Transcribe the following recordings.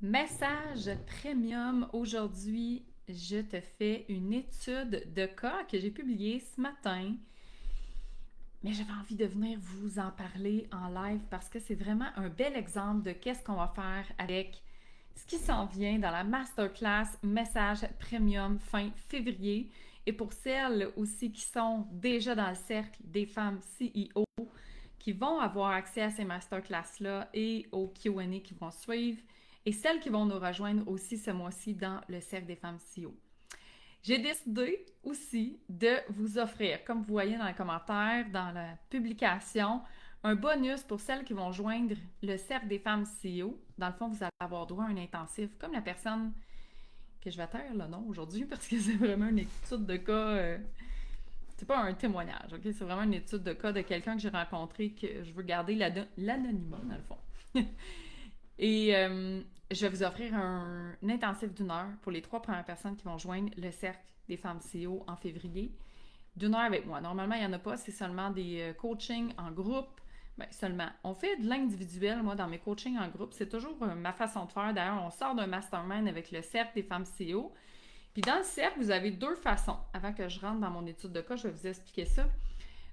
Message premium. Aujourd'hui, je te fais une étude de cas que j'ai publiée ce matin. Mais j'avais envie de venir vous en parler en live parce que c'est vraiment un bel exemple de qu'est-ce qu'on va faire avec ce qui s'en vient dans la masterclass Message Premium fin février. Et pour celles aussi qui sont déjà dans le cercle des femmes CEO qui vont avoir accès à ces masterclass-là et aux Q&A qui vont suivre, et celles qui vont nous rejoindre aussi ce mois-ci dans le cercle des femmes CEO. J'ai décidé aussi de vous offrir, comme vous voyez dans les commentaires, dans la publication, un bonus pour celles qui vont joindre le cercle des femmes CEO. Dans le fond, vous allez avoir droit à un intensif, comme la personne que je vais taire le nom aujourd'hui, parce que c'est vraiment une étude de cas. C'est pas un témoignage, ok? C'est vraiment une étude de cas de quelqu'un que j'ai rencontré que je veux garder l'anonymat, dans le fond. Et je vais vous offrir un intensif d'une heure pour les 3 premières personnes qui vont joindre le cercle des femmes CEO en février. D'une heure avec moi. Normalement, il n'y en a pas, c'est seulement des coachings en groupe. Ben, seulement. On fait de l'individuel, moi, dans mes coachings en groupe. C'est toujours ma façon de faire. D'ailleurs, on sort d'un mastermind avec le cercle des femmes CEO. Puis dans le cercle, vous avez 2 façons. Avant que je rentre dans mon étude de cas, je vais vous expliquer ça.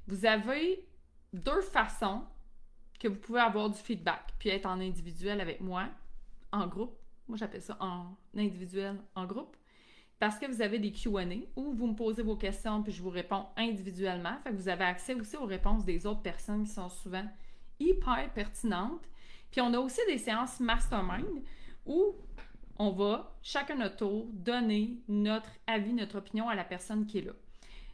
Vous avez 2 façons que vous pouvez avoir du feedback, puis être en individuel avec moi, en groupe. Moi, j'appelle ça en individuel, en groupe. Parce que vous avez des Q&A où vous me posez vos questions, puis je vous réponds individuellement. Fait que vous avez accès aussi aux réponses des autres personnes qui sont souvent hyper pertinentes. Puis on a aussi des séances mastermind où on va, chacun notre tour, donner notre avis, notre opinion à la personne qui est là.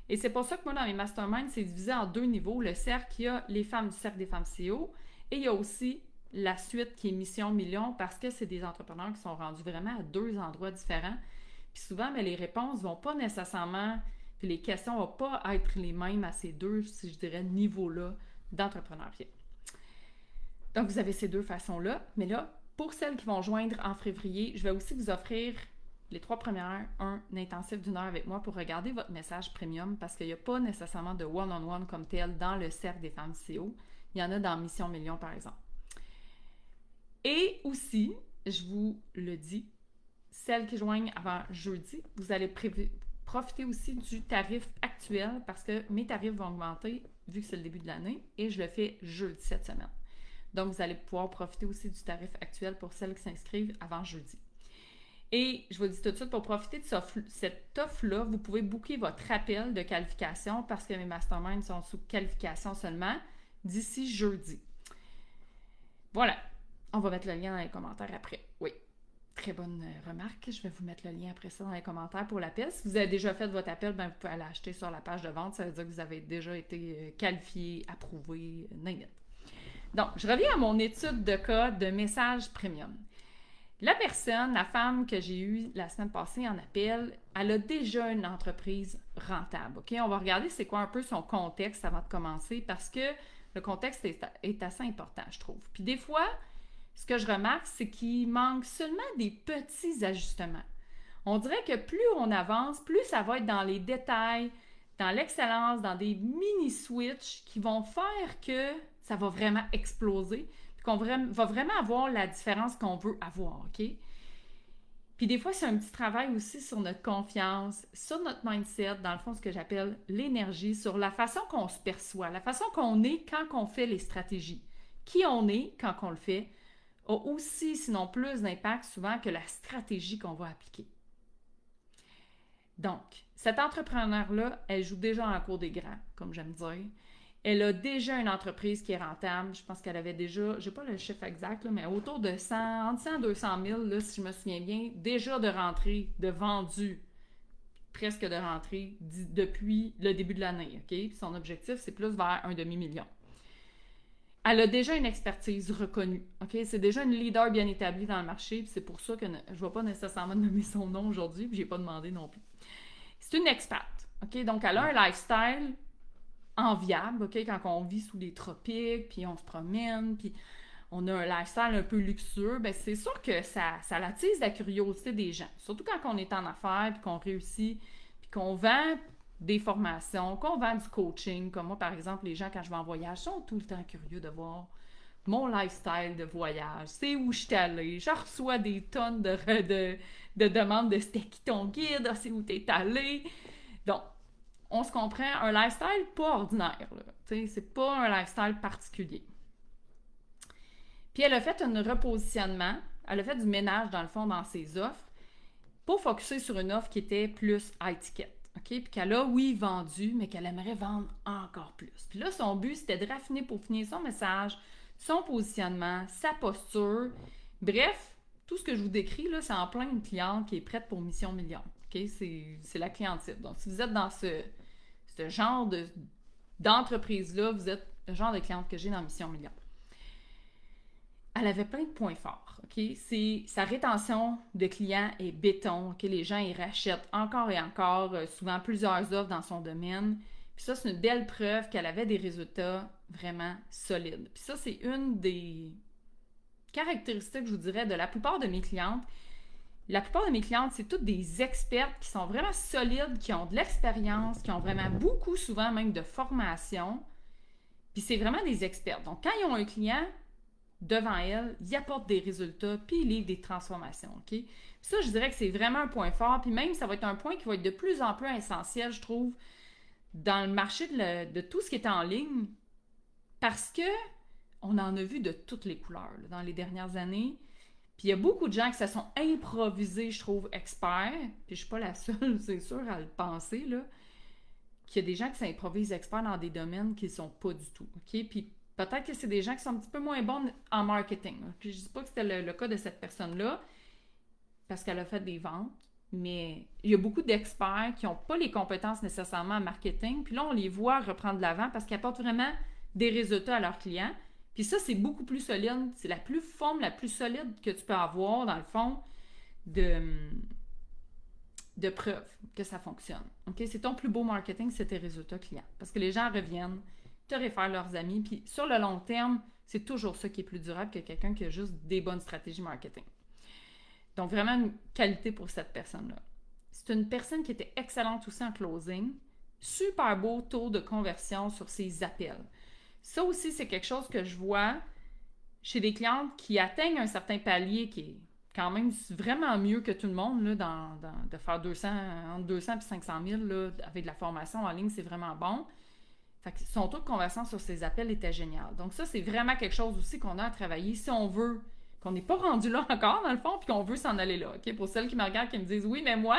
Et c'est pour ça que moi, dans mes masterminds, c'est divisé en 2 niveaux. Le cercle, il y a les femmes du cercle des femmes CEO et il y a aussi la suite qui est Mission Million parce que c'est des entrepreneurs qui sont rendus vraiment à 2 endroits différents. Puis souvent, mais les réponses vont pas nécessairement, puis les questions vont pas être les mêmes à ces 2, si je dirais, niveaux-là d'entrepreneuriat. Donc, vous avez ces 2 façons-là. Mais là, pour celles qui vont joindre en février, je vais aussi vous offrir les 3 premières, un intensif d'une heure avec moi pour regarder votre message premium parce qu'il n'y a pas nécessairement de one-on-one comme tel dans le cercle des femmes CEO. Il y en a dans Mission Million, par exemple. Et aussi, je vous le dis, celles qui joignent avant jeudi, vous allez profiter aussi du tarif actuel parce que mes tarifs vont augmenter vu que c'est le début de l'année et je le fais jeudi cette semaine. Donc, vous allez pouvoir profiter aussi du tarif actuel pour celles qui s'inscrivent avant jeudi. Et je vous dis tout de suite, pour profiter de cette offre-là, vous pouvez booker votre appel de qualification parce que mes masterminds sont sous qualification seulement d'ici jeudi. Voilà. On va mettre le lien dans les commentaires après. Oui. Très bonne remarque. Je vais vous mettre le lien après ça dans les commentaires pour l'appel. Si vous avez déjà fait votre appel, ben vous pouvez aller acheter sur la page de vente. Ça veut dire que vous avez déjà été qualifié, approuvé, name. Donc, je reviens à mon étude de cas de message premium. La personne, la femme que j'ai eue la semaine passée en appel, elle a déjà une entreprise rentable. OK? On va regarder c'est quoi un peu son contexte avant de commencer parce que le contexte est assez important, je trouve. Puis des fois, ce que je remarque, c'est qu'il manque seulement des petits ajustements. On dirait que plus on avance, plus ça va être dans les détails, dans l'excellence, dans des mini-switches qui vont faire que ça va vraiment exploser, puis qu'on va vraiment avoir la différence qu'on veut avoir, OK? Puis des fois, c'est un petit travail aussi sur notre confiance, sur notre mindset, dans le fond, ce que j'appelle l'énergie, sur la façon qu'on se perçoit, la façon qu'on est quand on fait les stratégies. Qui on est quand on le fait a aussi, sinon plus d'impact souvent que la stratégie qu'on va appliquer. Donc, cette entrepreneur-là, elle joue déjà en cours des grands, comme j'aime dire. Elle a déjà une entreprise qui est rentable. Je pense qu'elle avait déjà, je n'ai pas le chiffre exact, là, mais autour de 100, entre 100 et 200 000, là, si je me souviens bien, déjà de rentrée, de vendu, presque de rentrée depuis le début de l'année. OK? Puis son objectif, c'est plus vers un demi-million. Elle a déjà une expertise reconnue. OK? C'est déjà une leader bien établie dans le marché. Puis c'est pour ça que je ne vais pas nécessairement nommer son nom aujourd'hui. Puis je n'ai pas demandé non plus. C'est une experte. OK? Donc, elle a un lifestyle enviable. OK? Quand on vit sous les tropiques, puis on se promène, puis on a un lifestyle un peu luxueux, bien, c'est sûr que ça attise la curiosité des gens. Surtout quand on est en affaires, puis qu'on réussit, puis qu'on vend des formations, qu'on vend du coaching. Comme moi, par exemple, les gens, quand je vais en voyage, sont tout le temps curieux de voir mon lifestyle de voyage, c'est où je suis allée, je reçois des tonnes de demandes de c'était qui ton guide, c'est où t'es allé. Donc, on se comprend, un lifestyle pas ordinaire, là. C'est pas un lifestyle particulier. Puis elle a fait un repositionnement, elle a fait du ménage dans le fond dans ses offres pour focusser sur une offre qui était plus à étiquette. OK? Puis qu'elle a, oui, vendu, mais qu'elle aimerait vendre encore plus. Puis là, son but, c'était de raffiner pour finir son message, son positionnement, sa posture. Bref, tout ce que je vous décris, là, c'est en plein une cliente qui est prête pour Mission Million. OK? C'est la cliente type. Donc, si vous êtes dans ce genre d'entreprise-là, vous êtes le genre de cliente que j'ai dans Mission Million. Elle avait plein de points forts. Okay? Sa rétention de clients est béton. Okay? Les gens, ils rachètent encore et encore, souvent plusieurs offres dans son domaine. Puis ça, c'est une belle preuve qu'elle avait des résultats vraiment solides. Puis ça, c'est une des caractéristiques, je vous dirais, de la plupart de mes clientes. La plupart de mes clientes, c'est toutes des expertes qui sont vraiment solides, qui ont de l'expérience, qui ont vraiment beaucoup, souvent même de formation. Puis c'est vraiment des expertes. Donc, quand ils ont un client devant elles, ils apportent des résultats, puis ils livrent des transformations. OK? Puis ça, je dirais que c'est vraiment un point fort. Puis même, ça va être un point qui va être de plus en plus essentiel, je trouve, dans le marché de tout ce qui est en ligne, parce que on en a vu de toutes les couleurs là, dans les dernières années. Puis il y a beaucoup de gens qui se sont improvisés, je trouve, experts. Puis je suis pas la seule, c'est sûr, à le penser, là. Qu'il y a des gens qui s'improvisent experts dans des domaines qui ne sont pas du tout. OK? Puis peut-être que c'est des gens qui sont un petit peu moins bons en marketing. Là. Puis je ne dis pas que c'était le cas de cette personne-là, parce qu'elle a fait des ventes, mais il y a beaucoup d'experts qui n'ont pas les compétences nécessairement en marketing. Puis là, on les voit reprendre de l'avant parce qu'ils apportent vraiment des résultats à leurs clients. Puis ça, c'est beaucoup plus solide. C'est la forme la plus solide que tu peux avoir, dans le fond, de preuves que ça fonctionne. Okay? C'est ton plus beau marketing, c'est tes résultats clients. Parce que les gens reviennent, te réfèrent leurs amis, puis sur le long terme, c'est toujours ça qui est plus durable que quelqu'un qui a juste des bonnes stratégies marketing. Donc, vraiment une qualité pour cette personne-là. C'est une personne qui était excellente aussi en closing. Super beau taux de conversion sur ses appels. Ça aussi, c'est quelque chose que je vois chez des clientes qui atteignent un certain palier qui est quand même vraiment mieux que tout le monde là, de faire entre 200 et 500 000 là, avec de la formation en ligne, c'est vraiment bon. Fait que son taux de conversion sur ses appels était génial. Donc ça, c'est vraiment quelque chose aussi qu'on a à travailler si on veut, qu'on n'est pas rendu là encore dans le fond, puis qu'on veut s'en aller là. Okay? Pour celles qui me regardent qui me disent « Oui, mais moi,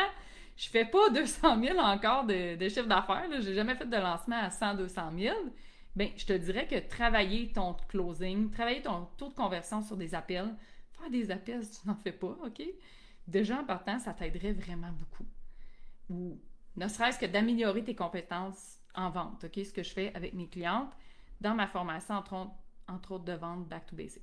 je fais pas 200 000 encore de chiffre d'affaires. J'ai jamais fait de lancement à 100, 200 000. » Bien, je te dirais que travailler ton closing, travailler ton taux de conversion sur des appels, faire des appels si tu n'en fais pas, OK? Déjà, en partant, ça t'aiderait vraiment beaucoup. Ou ne serait-ce que d'améliorer tes compétences en vente, OK? Ce que je fais avec mes clientes dans ma formation, entre autres de vente Back to Basic.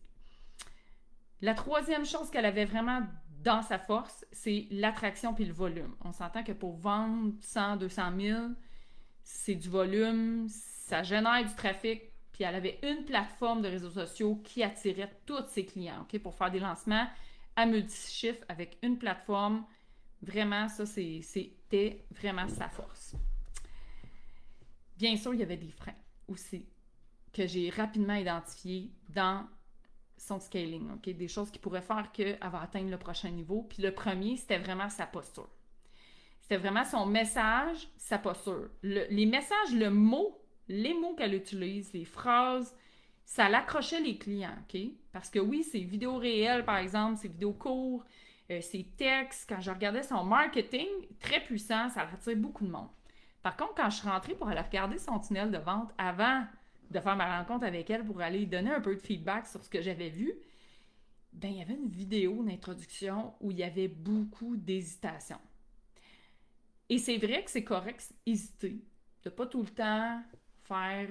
La troisième chose qu'elle avait vraiment dans sa force, c'est l'attraction puis le volume. On s'entend que pour vendre 100, 200 000, c'est du volume, ça génère du trafic, puis elle avait une plateforme de réseaux sociaux qui attirait tous ses clients, OK, pour faire des lancements à multi-chiffres avec une plateforme. Vraiment, ça, c'était vraiment sa force. Bien sûr, il y avait des freins aussi que j'ai rapidement identifiés dans son scaling, OK, des choses qui pourraient faire qu'elle va atteindre le prochain niveau. Puis le premier, c'était vraiment sa posture. C'était vraiment son message, sa posture. Les messages, les mots qu'elle utilise, les phrases, ça l'accrochait les clients, OK? Parce que oui, ses vidéos réelles, par exemple, ses vidéos courtes, ses textes, quand je regardais son marketing, très puissant, ça attirait beaucoup de monde. Par contre, quand je suis rentrée pour aller regarder son tunnel de vente avant de faire ma rencontre avec elle pour aller donner un peu de feedback sur ce que j'avais vu, ben il y avait une vidéo d'introduction où il y avait beaucoup d'hésitation. Et c'est vrai que c'est correct d'hésiter, de pas tout le temps faire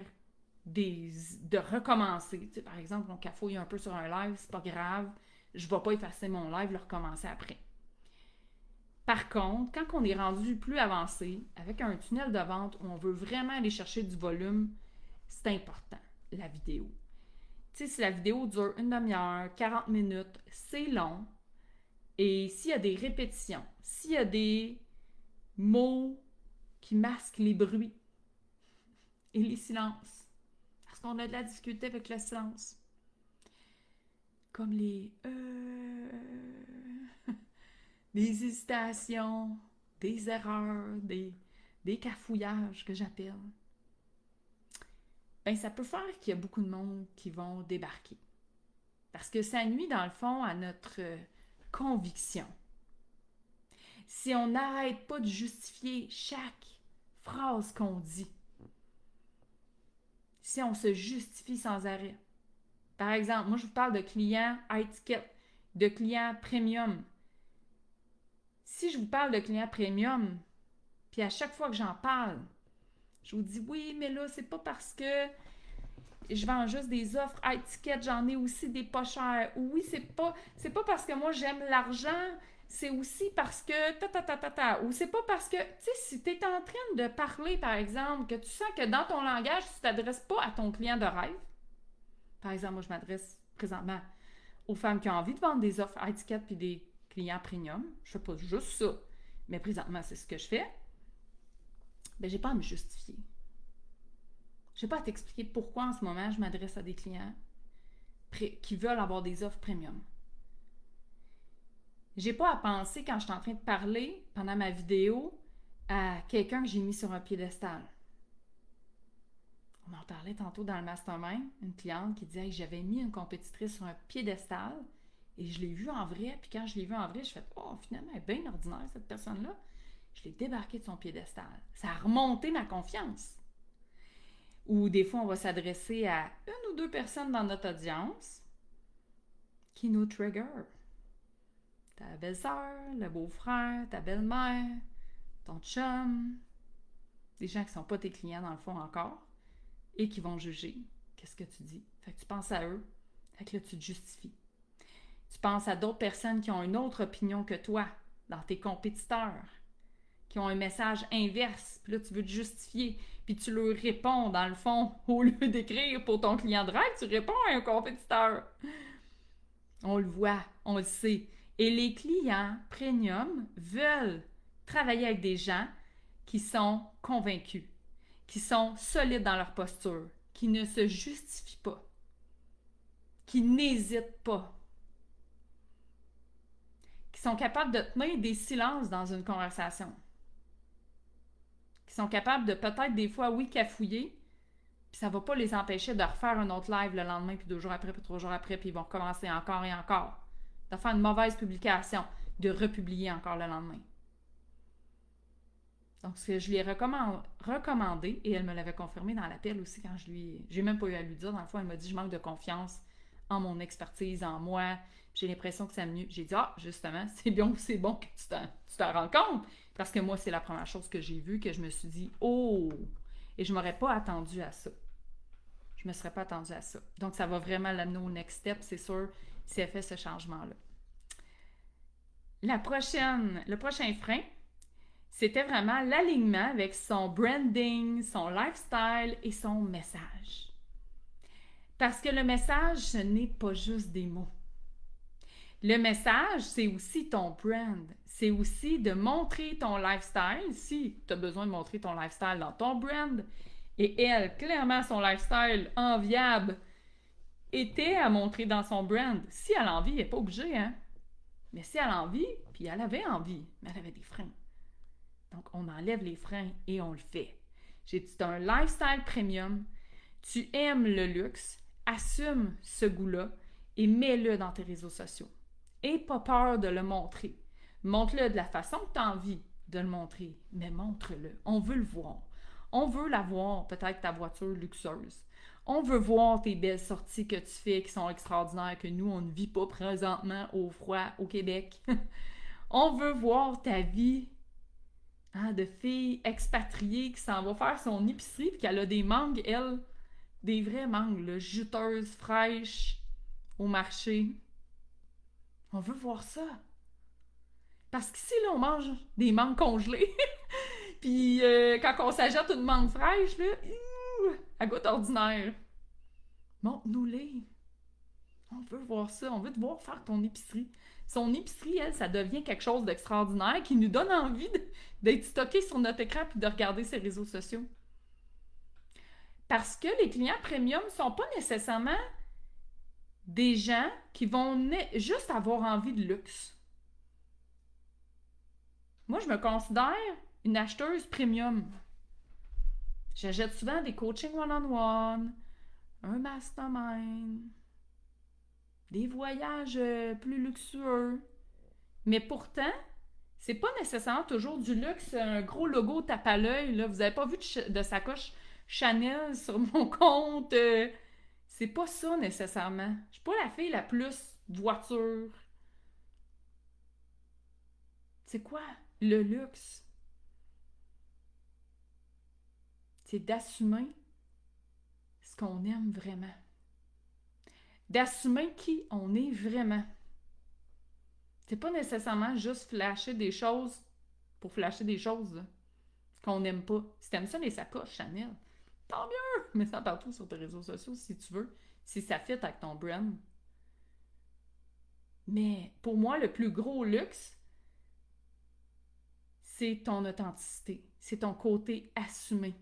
de recommencer. Tu sais, par exemple, on cafouille un peu sur un live, c'est pas grave, je vais pas effacer mon live, le recommencer après. Par contre, quand on est rendu plus avancé, avec un tunnel de vente où on veut vraiment aller chercher du volume, c'est important, la vidéo. Tu sais, si la vidéo dure une demi-heure, 40 minutes, c'est long. Et s'il y a des répétitions, s'il y a des mots qui masquent les bruits et les silences, parce qu'on a de la difficulté avec le silence. comme des hésitations, des erreurs, des cafouillages que j'appelle, ben ça peut faire qu'il y a beaucoup de monde qui vont débarquer. Parce que ça nuit, dans le fond, à notre conviction. Si on n'arrête pas de justifier chaque phrase qu'on dit, si on se justifie sans arrêt. Par exemple, moi je vous parle de clients à étiquette, de clients premium. Si je vous parle de clients premium, puis à chaque fois que j'en parle, je vous dis oui, mais là, c'est pas parce que je vends juste des offres à étiquette, j'en ai aussi des pas chers. Oui, c'est pas parce que moi j'aime l'argent, c'est aussi parce que Ou c'est pas parce que, tu sais, si tu es en train de parler, par exemple, que tu sens que dans ton langage, tu t'adresses pas à ton client de rêve. Par exemple, moi, je m'adresse présentement aux femmes qui ont envie de vendre des offres à étiquette puis des clients premium. Je fais pas juste ça. Mais présentement, c'est ce que je fais. Ben, j'ai pas à me justifier. Je n'ai pas à t'expliquer pourquoi en ce moment je m'adresse à des clients qui veulent avoir des offres premium. J'ai pas à penser quand je suis en train de parler pendant ma vidéo à quelqu'un que j'ai mis sur un piédestal. On en parlait tantôt dans le mastermind, une cliente qui disait que j'avais mis une compétitrice sur un piédestal et je l'ai vue en vrai, puis quand je l'ai vue en vrai, je fais « Oh, finalement, elle est bien ordinaire cette personne-là. » Je l'ai débarquée de son piédestal. Ça a remonté ma confiance. Ou des fois, on va s'adresser à une ou deux personnes dans notre audience qui nous trigger. Ta belle-sœur, le beau-frère, ta belle-mère, ton chum, des gens qui ne sont pas tes clients dans le fond encore et qui vont juger qu'est-ce que tu dis. Fait que tu penses à eux, fait que là, tu te justifies. Tu penses à d'autres personnes qui ont une autre opinion que toi, dans tes compétiteurs, qui ont un message inverse, puis là, tu veux te justifier, puis tu leur réponds, dans le fond, au lieu d'écrire pour ton client de rêve, tu réponds à un compétiteur. On le voit, on le sait. Et les clients premium veulent travailler avec des gens qui sont convaincus, qui sont solides dans leur posture, qui ne se justifient pas, qui n'hésitent pas, qui sont capables de tenir des silences dans une conversation, qui sont capables de peut-être des fois, oui, cafouiller, puis ça ne va pas les empêcher de refaire un autre live le lendemain, puis 2 jours après, puis 3 jours après, puis ils vont recommencer encore et encore, de faire une mauvaise publication, de republier encore le lendemain. Donc, ce que je lui ai recommandé, et elle me l'avait confirmé dans l'appel aussi quand j'ai même pas eu à lui dire, dans le fond, elle m'a dit « Je manque de confiance en mon expertise, en moi, j'ai l'impression que ça me nuit. » J'ai dit « Ah, justement, c'est bon que tu t'en rends compte. » Parce que moi, c'est la première chose que j'ai vue, que je me suis dit « Oh! » Et je ne m'aurais pas attendu à ça. Je ne me serais pas attendue à ça. Donc, ça va vraiment l'amener au next step, c'est sûr, si elle fait ce changement-là. Le prochain frein, c'était vraiment l'alignement avec son branding, son lifestyle et son message. Parce que le message, ce n'est pas juste des mots. Le message, c'est aussi ton brand. C'est aussi de montrer ton lifestyle, si tu as besoin de montrer ton lifestyle dans ton brand. Et elle, clairement, son lifestyle enviable était à montrer dans son brand. Si elle a envie, elle n'est pas obligée, hein? Mais si elle a envie, puis elle avait envie, mais elle avait des freins. Donc, on enlève les freins et on le fait. J'ai dit, tu as un lifestyle premium, tu aimes le luxe, assume ce goût-là et mets-le dans tes réseaux sociaux. N'aie pas peur de le montrer. Montre-le de la façon que tu as envie de le montrer, mais montre-le. On veut le voir. On veut la voir, peut-être ta voiture luxueuse. On veut voir tes belles sorties que tu fais qui sont extraordinaires, que nous, on ne vit pas présentement au froid au Québec. On veut voir ta vie de fille expatriée qui s'en va faire son épicerie et qu'elle a des mangues, elle, des vraies mangues, là, juteuses, fraîches, au marché. On veut voir ça. Parce qu'ici, là, on mange des mangues congelées. Puis quand on s'achète une mangue fraîche, là, elle goûte ordinaire. Montre-nous-les. On veut voir ça. On veut te voir faire ton épicerie. Son épicerie, elle, ça devient quelque chose d'extraordinaire qui nous donne envie d'être stocké sur notre écran puis de regarder ses réseaux sociaux. Parce que les clients premium ne sont pas nécessairement des gens qui vont juste avoir envie de luxe. Moi, je me considère une acheteuse premium. J'achète souvent des coachings one-on-one, un mastermind, des voyages plus luxueux. Mais pourtant, c'est pas nécessairement toujours du luxe, un gros logo tape à l'œil. Là. Vous avez pas vu de sacoche Chanel sur mon compte. C'est pas ça nécessairement. Je suis pas la fille la plus voiture. C'est quoi le luxe? C'est d'assumer ce qu'on aime vraiment. D'assumer qui on est vraiment. C'est pas nécessairement juste flasher des choses pour flasher des choses là, qu'on n'aime pas. Si t'aimes ça, les sacoches Chanel, tant mieux! Mets ça partout sur tes réseaux sociaux si tu veux, si ça fit avec ton brand. Mais pour moi, le plus gros luxe, c'est ton authenticité, c'est ton côté assumé.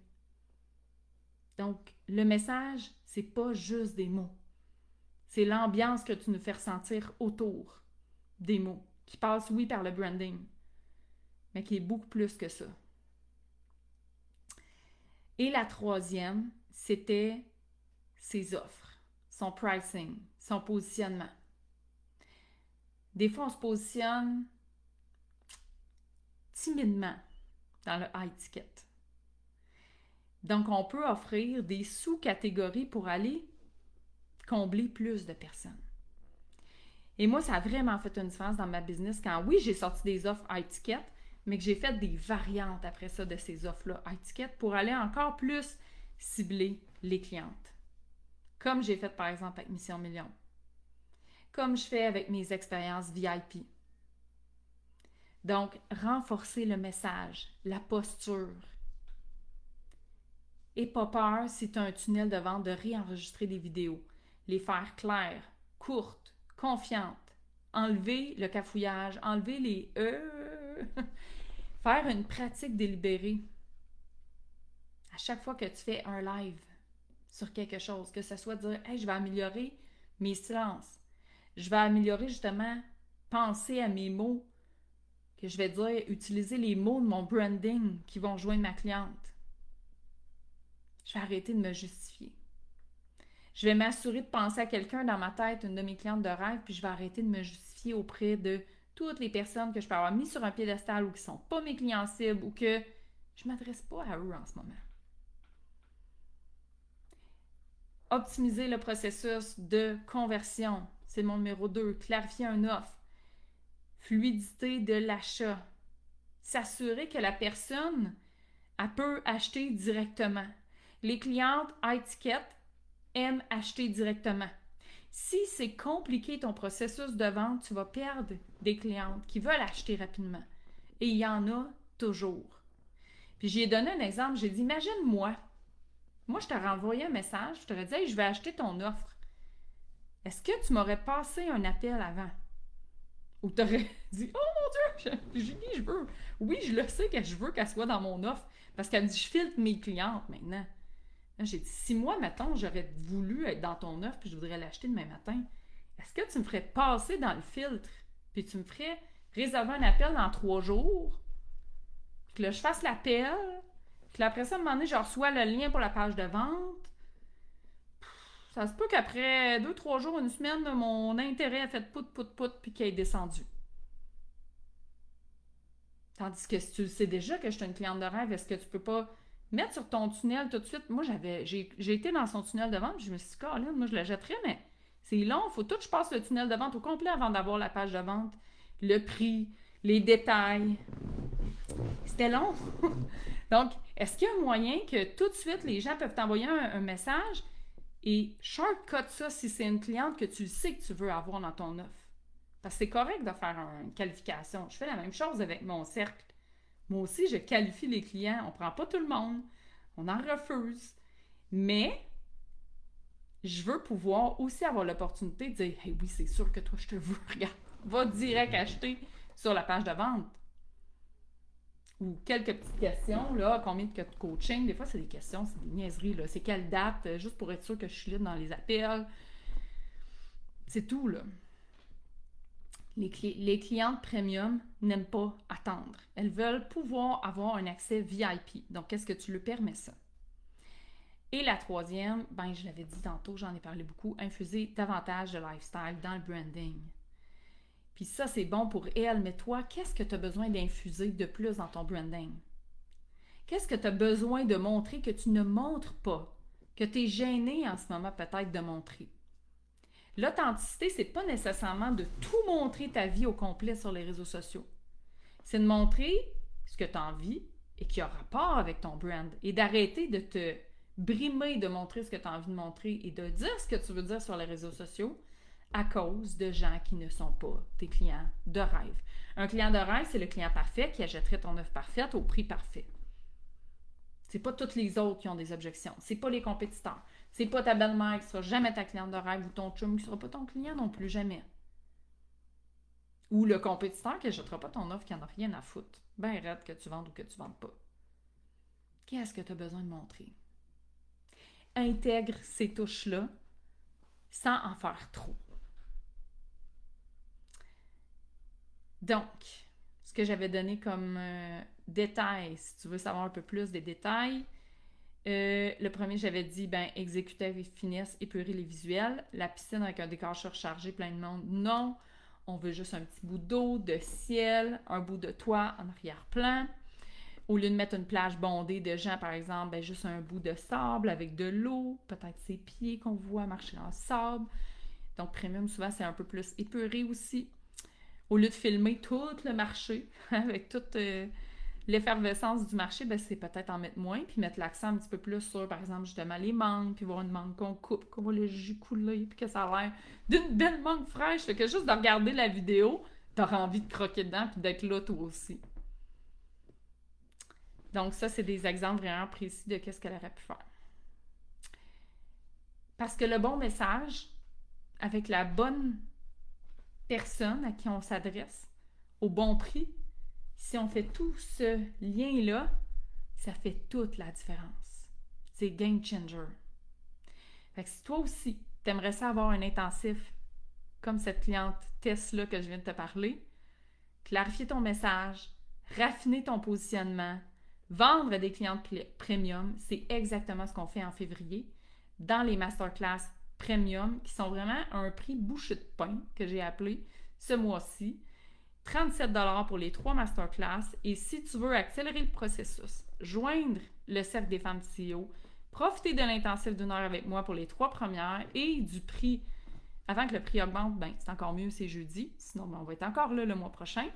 Donc, le message, c'est pas juste des mots. C'est l'ambiance que tu nous fais ressentir autour des mots, qui passe, oui, par le branding, mais qui est beaucoup plus que ça. Et la troisième, c'était ses offres, son pricing, son positionnement. Des fois, on se positionne timidement dans le high ticket. Donc, on peut offrir des sous-catégories pour aller combler plus de personnes. Et moi, ça a vraiment fait une différence dans ma business quand, oui, j'ai sorti des offres high ticket, mais que j'ai fait des variantes après ça de ces offres-là high ticket pour aller encore plus cibler les clientes. Comme j'ai fait, par exemple, avec Mission Million. Comme je fais avec mes expériences VIP. Donc, renforcer le message, la posture. Et pas peur, si tu as un tunnel de vente, de réenregistrer des vidéos. Les faire claires, courtes, confiantes. Enlever le cafouillage, enlever les Faire une pratique délibérée. À chaque fois que tu fais un live sur quelque chose, que ce soit dire « Hey, je vais améliorer mes silences. Je vais améliorer justement, penser à mes mots. » Que je vais dire, utiliser les mots de mon branding qui vont joindre ma cliente. Je vais arrêter de me justifier. Je vais m'assurer de penser à quelqu'un dans ma tête, une de mes clientes de rêve, puis je vais arrêter de me justifier auprès de toutes les personnes que je peux avoir mis sur un piédestal ou qui ne sont pas mes clients cibles ou que je ne m'adresse pas à eux en ce moment. Optimiser le processus de conversion. C'est mon numéro 2. Clarifier une offre. Fluidité de l'achat. S'assurer que la personne, elle peut acheter directement. Les clientes high ticket aiment acheter directement. Si c'est compliqué ton processus de vente, tu vas perdre des clientes qui veulent acheter rapidement. Et il y en a toujours. Puis j'ai donné un exemple, j'ai dit, imagine-moi, moi je t'aurais envoyé un message, je t'aurais dit, hey, je vais acheter ton offre. Est-ce que tu m'aurais passé un appel avant? Ou t'aurais dit, oh mon Dieu, Julie, je veux. Oui, je le sais que je veux qu'elle soit dans mon offre. Parce qu'elle me dit, je filtre mes clientes maintenant. Là, j'ai dit, si moi, mettons, j'aurais voulu être dans ton offre puis je voudrais l'acheter demain matin, est-ce que tu me ferais passer dans le filtre puis tu me ferais réserver un appel dans 3 jours? Puis que là, je fasse l'appel. Puis après ça, à un moment donné, je reçois le lien pour la page de vente. Ça se peut qu'après 2-3 jours, une semaine, mon intérêt a fait pout puis qu'il est descendu. Tandis que si tu le sais déjà que je suis une cliente de rêve, est-ce que tu peux pas mettre sur ton tunnel tout de suite? Moi, j'ai été dans son tunnel de vente, je me suis dit, Colin, moi je le jetterais, mais c'est long, il faut tout que je passe le tunnel de vente au complet avant d'avoir la page de vente, le prix, les détails. C'était long. Donc, est-ce qu'il y a un moyen que tout de suite, les gens peuvent t'envoyer un message et shortcut ça si c'est une cliente que tu sais que tu veux avoir dans ton offre? Parce que c'est correct de faire une qualification. Je fais la même chose avec mon cercle. Moi aussi, je qualifie les clients. On ne prend pas tout le monde. On en refuse. Mais je veux pouvoir aussi avoir l'opportunité de dire « Hey, oui, c'est sûr que toi, je te veux. Regarde, va direct acheter sur la page de vente. » Ou quelques petites questions, là, combien de coaching. Des fois, c'est des questions, c'est des niaiseries, là. C'est quelle date, juste pour être sûr que je suis libre dans les appels. C'est tout, là. Les clientes premium n'aiment pas attendre. Elles veulent pouvoir avoir un accès VIP. Donc, qu'est-ce que tu leur permets ça? Et la troisième, ben je l'avais dit tantôt, j'en ai parlé beaucoup, infuser davantage de lifestyle dans le branding. Puis ça, c'est bon pour elle, mais toi, qu'est-ce que tu as besoin d'infuser de plus dans ton branding? Qu'est-ce que tu as besoin de montrer que tu ne montres pas, que tu es gêné en ce moment peut-être de montrer? L'authenticité, c'est pas nécessairement de tout montrer ta vie au complet sur les réseaux sociaux. C'est de montrer ce que tu as envie et qui a rapport avec ton brand et d'arrêter de te brimer de montrer ce que tu as envie de montrer et de dire ce que tu veux dire sur les réseaux sociaux à cause de gens qui ne sont pas tes clients de rêve. Un client de rêve, c'est le client parfait qui achèterait ton offre parfaite au prix parfait. C'est pas tous les autres qui ont des objections. C'est pas les compétiteurs. C'est pas ta belle-mère qui sera jamais ta cliente de rêve ou ton chum qui sera pas ton client non plus, jamais. Ou le compétiteur qui n'achètera pas ton offre qui n'en a rien à foutre. Ben raide que tu vendes ou que tu vendes pas. Qu'est-ce que tu as besoin de montrer? Intègre ces touches-là sans en faire trop. Donc, ce que j'avais donné comme détails, si tu veux savoir un peu plus des détails, le premier, j'avais dit, exécuter avec finesse, épurer les visuels. La piscine avec un décor surchargé, plein de monde, non. On veut juste un petit bout d'eau, de ciel, un bout de toit en arrière-plan. Au lieu de mettre une plage bondée de gens, par exemple, juste un bout de sable avec de l'eau, peut-être ses pieds qu'on voit marcher dans le sable. Donc, premium, souvent, c'est un peu plus épuré aussi. Au lieu de filmer tout le marché avec toute l'effervescence du marché, c'est peut-être en mettre moins, puis mettre l'accent un petit peu plus sur, par exemple, justement, les mangues, puis voir une mangue qu'on coupe, qu'on voit le jus couler, puis que ça a l'air d'une belle mangue fraîche. Fait que juste de regarder la vidéo, t'auras envie de croquer dedans, puis d'être là toi aussi. Donc ça, c'est des exemples vraiment précis de qu'est-ce qu'elle aurait pu faire. Parce que le bon message, avec la bonne personne à qui on s'adresse, au bon prix, si on fait tout ce lien-là, ça fait toute la différence. C'est game changer. Fait que si toi aussi, t'aimerais ça avoir un intensif comme cette cliente Tess-là que je viens de te parler, clarifier ton message, raffiner ton positionnement, vendre des clientes premium, c'est exactement ce qu'on fait en février dans les masterclass premium qui sont vraiment à un prix bouchée de pain que j'ai appelé ce mois-ci. 37 $ pour les 3 masterclass. Et si tu veux accélérer le processus, joindre le cercle des femmes CEO, profiter de l'intensif d'une heure avec moi pour les 3 premières et du prix, avant que le prix augmente, c'est encore mieux, c'est jeudi. Sinon, on va être encore là le mois prochain.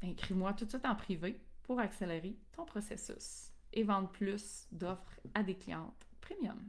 Écris-moi tout de suite en privé pour accélérer ton processus et vendre plus d'offres à des clientes premium.